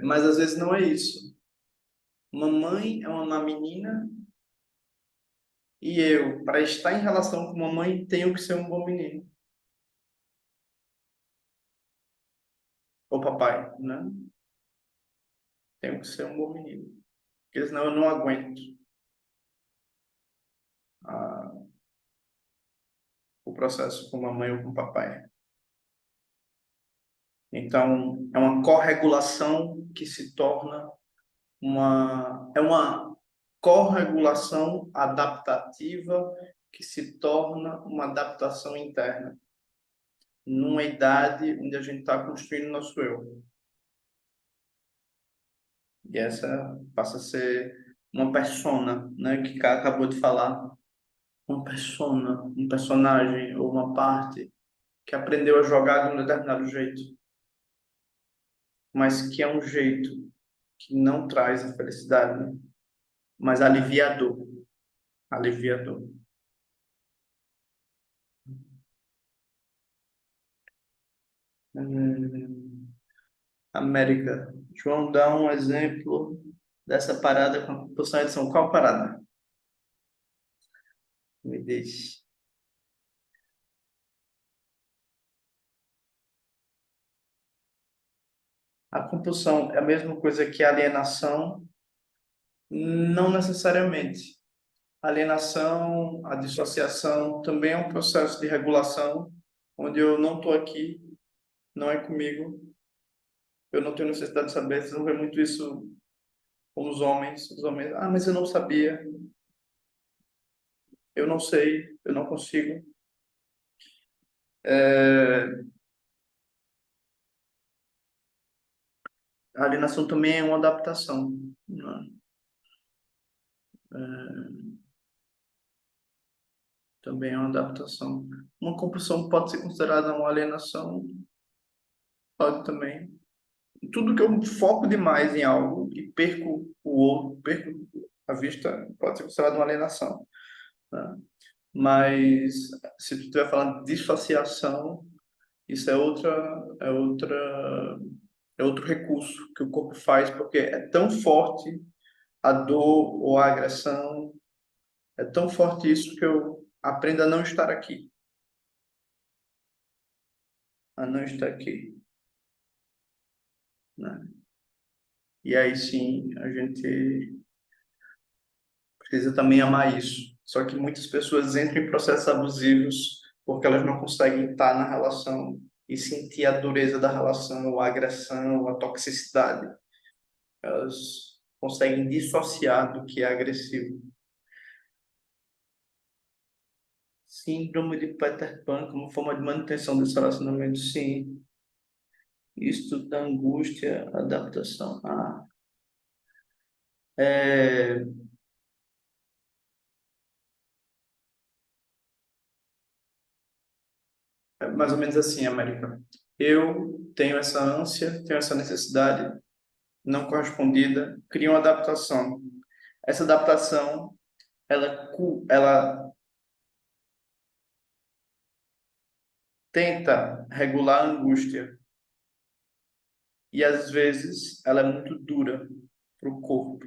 Mas às vezes não é isso. Mamãe é uma má menina e eu, para estar em relação com mamãe, tenho que ser um bom menino. Ou papai, né? Tenho que ser um bom menino. Porque senão eu não aguento ah, o processo com mamãe ou com papai. Então, é uma corregulação que se torna É uma corregulação adaptativa que se torna uma adaptação interna, numa idade onde a gente está construindo nosso eu. E essa passa a ser uma persona, né, que Ká acabou de falar. Uma persona, um personagem ou uma parte que aprendeu a jogar de um determinado jeito, mas que é um jeito que não traz a felicidade, né? Mas aliviador, aliviador. Hum, América. João, dá um exemplo dessa parada com a compulsão e edição. Qual parada? Me diz. A compulsão é a mesma coisa que a alienação? Não necessariamente. A alienação, a dissociação também é um processo de regulação, onde eu não estou aqui, não é comigo, eu não tenho necessidade de saber. Vocês vão ver muito isso com os homens. Os homens, mas eu não sabia, eu não sei, eu não consigo. É, a alienação também é uma adaptação, né? É, também é uma adaptação. Uma compulsão pode ser considerada uma alienação, pode também. Tudo que eu foco demais em algo e perco o outro, perco a vista, pode ser considerado uma alienação, né? Mas se tu estiver falando de dissociação, isso é outro recurso que o corpo faz, porque é tão forte a dor ou a agressão, é tão forte isso que eu aprendo a não estar aqui, a não estar aqui, né? E aí sim, a gente precisa também amar isso. Só que muitas pessoas entram em processos abusivos porque elas não conseguem estar na relação e sentir a dureza da relação, a agressão, a toxicidade. Elas conseguem dissociar do que é agressivo. Síndrome de Peter Pan como forma de manutenção desse relacionamento, sim. Isto da angústia, adaptação. É, é mais ou menos assim, América. Eu tenho essa ânsia, tenho essa necessidade não correspondida, cria uma adaptação. Essa adaptação, ela tenta regular a angústia e às vezes ela é muito dura para o corpo,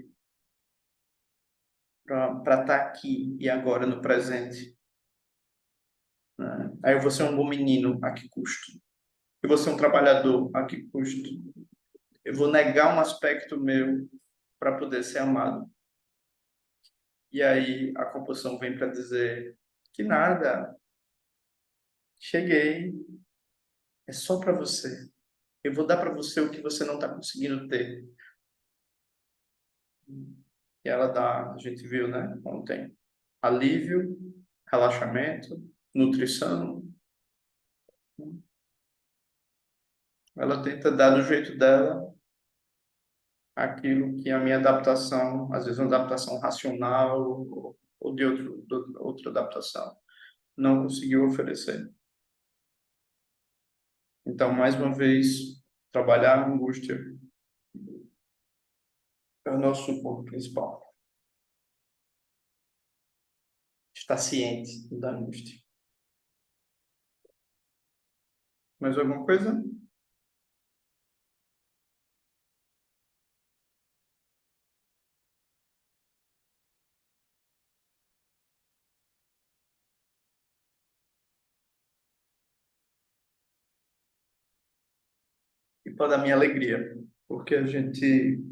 para estar aqui e agora no presente, né? Aí eu vou ser um bom menino, a que custo? Eu vou ser um trabalhador, a que custo? Eu vou negar um aspecto meu para poder ser amado. E aí a compulsão vem para dizer que nada, cheguei, é só para você. Eu vou dar para você o que você não está conseguindo ter. E ela dá, a gente viu, né, ontem, alívio, relaxamento, nutrição. Ela tenta dar do jeito dela aquilo que a minha adaptação, às vezes uma adaptação racional ou de outra adaptação, não conseguiu oferecer. Então, mais uma vez, trabalhar a angústia é o nosso ponto principal. Estar ciente da angústia. Mais alguma coisa? E para a minha alegria, porque a gente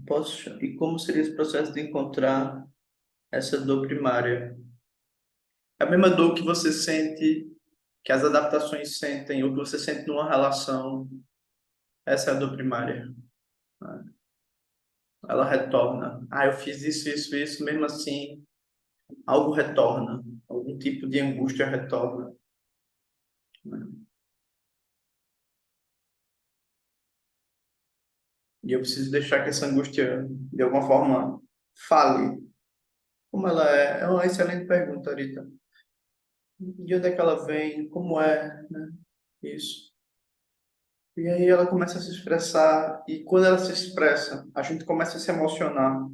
posso. E como seria esse processo de encontrar essa dor primária? É a mesma dor que você sente, que as adaptações sentem, ou que você sente numa relação. Essa é a dor primária. né? Ela retorna. Ah, eu fiz isso, mesmo assim, algo retorna. Algum tipo de angústia retorna, né? E eu preciso deixar que essa angústia, de alguma forma, fale. Como ela é? É uma excelente pergunta, Rita. De onde é que ela vem? Como é, né? Isso. E aí ela começa a se expressar, e quando ela se expressa, a gente começa a se emocionar,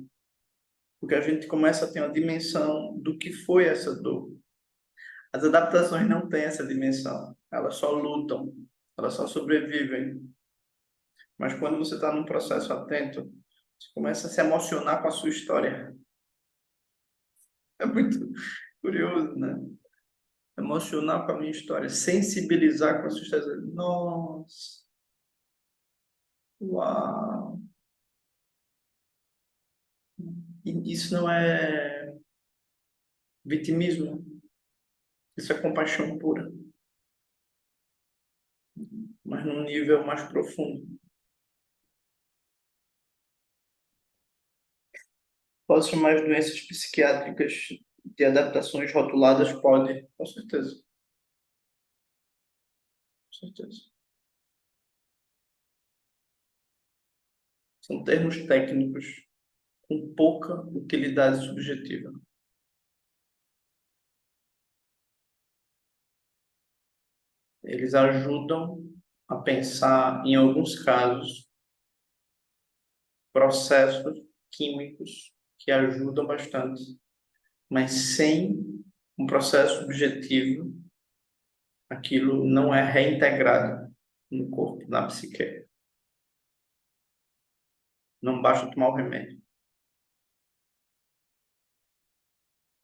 porque a gente começa a ter uma dimensão do que foi essa dor. As adaptações não têm essa dimensão, elas só lutam, elas só sobrevivem. Mas quando você está num processo atento, você começa a se emocionar com a sua história. É muito curioso, né? Emocionar com a minha história, sensibilizar com a sua história. Nossa, uau! E isso não é vitimismo, isso é compaixão pura, mas num nível mais profundo. Posso chamar as doenças psiquiátricas de adaptações rotuladas? Pode, com certeza. São termos técnicos com pouca utilidade subjetiva. Eles ajudam a pensar, em alguns casos, processos químicos que ajudam bastante, mas sem um processo subjetivo, aquilo não é reintegrado no corpo, na psique. Não basta tomar o remédio.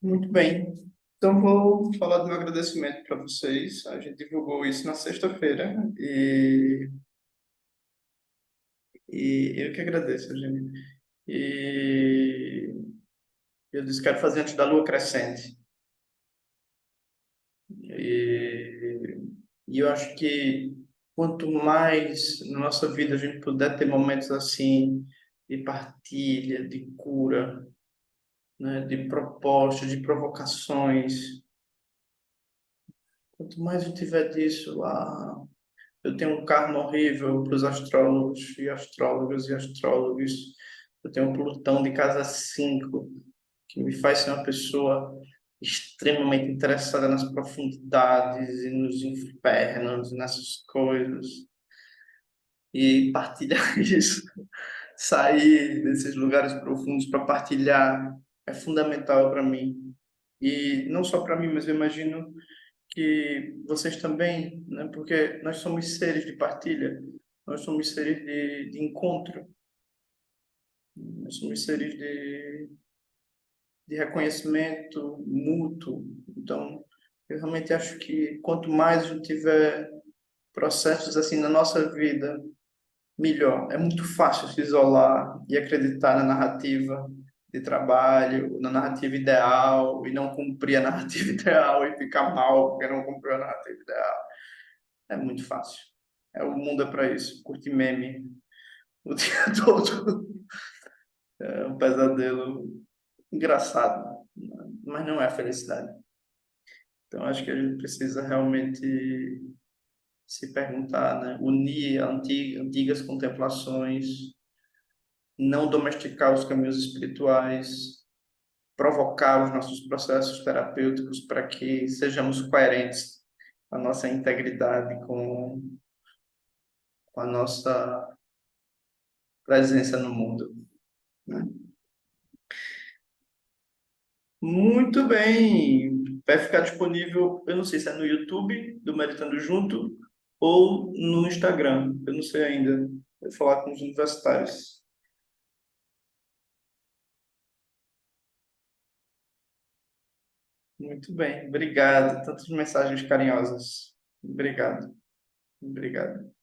Muito bem. Então, vou falar do meu agradecimento para vocês. A gente divulgou isso na sexta-feira e eu que agradeço, gente. E eu disse que quero fazer antes da lua crescente. E, e eu acho que quanto mais na nossa vida a gente puder ter momentos assim de partilha, de cura, né, de propostas, de provocações, quanto mais eu tiver disso, eu tenho um karma horrível para os astrólogos e astrólogas e astrólogos. Eu tenho um Plutão de casa 5 que me faz ser uma pessoa extremamente interessada nas profundidades e nos infernos, nessas coisas. E partilhar isso, sair desses lugares profundos para partilhar, é fundamental para mim. E não só para mim, mas eu imagino que vocês também, né? Porque nós somos seres de partilha, nós somos seres de encontro, nós somos seres de reconhecimento mútuo. Então, eu realmente acho que quanto mais a gente tiver processos assim na nossa vida, melhor. É muito fácil se isolar e acreditar na narrativa de trabalho, na narrativa ideal, e não cumprir a narrativa ideal e ficar mal porque não cumpriu a narrativa ideal. É muito fácil. O mundo é para isso. Curte meme o dia todo. É um pesadelo engraçado, mas não é felicidade. Então, acho que a gente precisa realmente se perguntar, né? Unir antigas contemplações, não domesticar os caminhos espirituais, provocar os nossos processos terapêuticos para que sejamos coerentes com a nossa integridade, com a nossa presença no mundo, né? Muito bem. Vai ficar disponível, eu não sei se é no YouTube do Meditando Junto ou no Instagram. Eu não sei ainda. Vou falar com os universitários. Muito bem. Obrigado. Tantas mensagens carinhosas. Obrigado. Obrigado.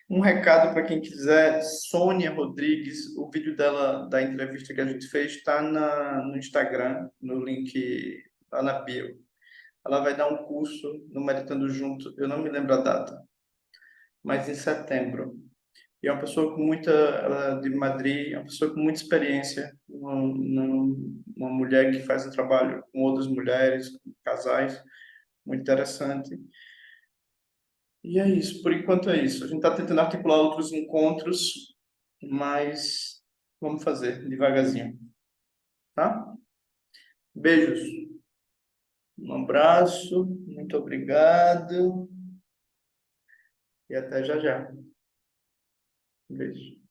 Um recado para quem quiser, Sônia Rodrigues, o vídeo dela, da entrevista que a gente fez, está no Instagram, no link lá na bio. Ela vai dar um curso no Meditando Junto, eu não me lembro a data, mas em setembro. E é uma pessoa com muita, ela é de Madrid, é uma pessoa com muita experiência, uma mulher que faz um trabalho com outras mulheres, com casais, muito interessante. E é isso, por enquanto é isso. A gente está tentando articular outros encontros, mas vamos fazer devagarzinho, tá? Beijos, um abraço, muito obrigado e até já já. Beijo.